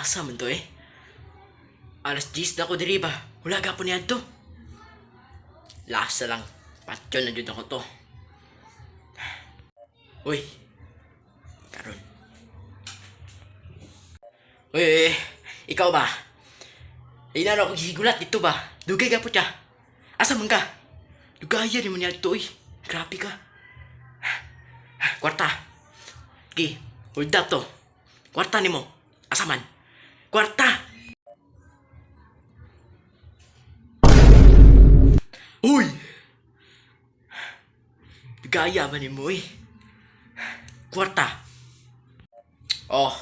Asa man to eh? Alas 10 na ko diri ba? Wala ka po niya to. Lasa lang. Patyo na dito ako to. Uy. Karon. Uy. Ikaw ba? Ay na ako gigulat dito ba? Dugay ka po siya. Asa man ka? Dugaya ni mo niya to eh. Grabe ka. Kwarta. Okay. Hold up to. Kwarta ni mo. Asa man? Kwarta! Uy! Gaya ba ni mo eh? Kwarta! Oh.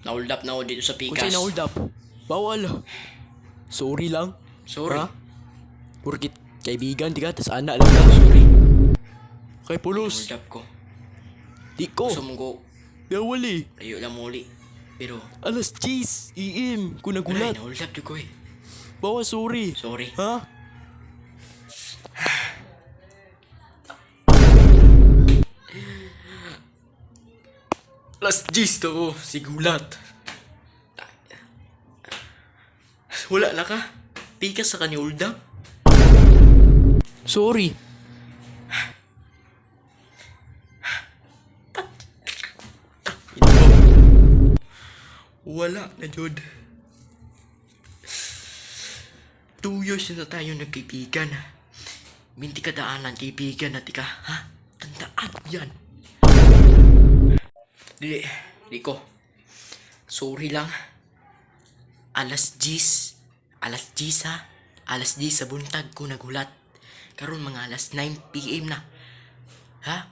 Na-hold up na ako dito sa Kung pikas. sa'yo na-hold up, bawal. Sorry lang. Sorry. Ha? Porkit kaibigan, di ka, tas anak lang ka. Sorry. Kay pulos. Na-hold up ko. Di ko. Gusto mong ko. Bawal eh. Layo lang muli. Pero, Alas 10, iim. Kung wala nagulat. na-hold up ko eh. Bawal, sorry. Sorry. Ha? Alas 10 to ko. Sigulat. Wala na ka. Pikas sa kanya hold up. Sorry. Wala na, Jod. 2 years na tayo nagkaibigan. Minti ka daanan kaibigan na tika, ha? Tandaan yan. Di ko. Sorry lang. Alas 10. Alas 10 ha? Alas 10 sa buntag ko nagulat. Karon mga alas 9 PM na. Ha?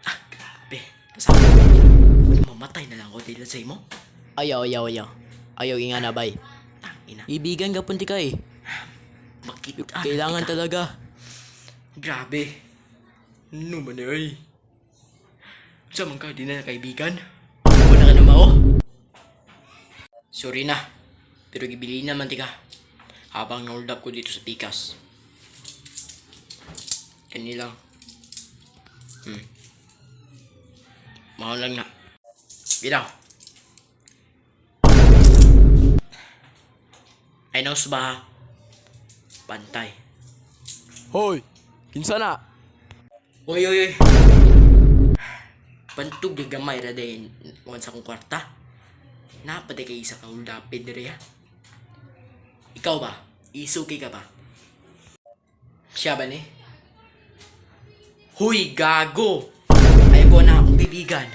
Grabe. Kasama. Mamatay na lang ako dito sa imo. Ayaw. Ayaw nga na, bay. Tangina. Ibigan ka punti ka eh. Makita. Kailangan kita. talaga. Grabe. Ano man ay? Sa man ka, di na kaibigan? Wala ka na mao? Sorry na. Pero gibili naman tika. Habang na-hold up ko dito sa pikas. Kanilang. Mahal lang na. Bitaw. Ay naus ba? Pantay. Hoy! Kinsa na? Oy. Pantog di gamay ra din once akong kwarta. Napatay kay isa ka uldapid diri ha. Ikaw ba? Isuki ka ba? Siya ba ni? Huy, gago! Ayoko na akong kaibigan.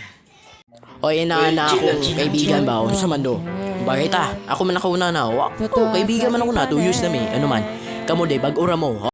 Oy, na ako. Kaibigan ba? Ano sa mando? Bagay ta. Ako man nakauna na. Wako, kaibigan man ako na. 2 years na may. Ano man. Kamu day, bag-ura mo.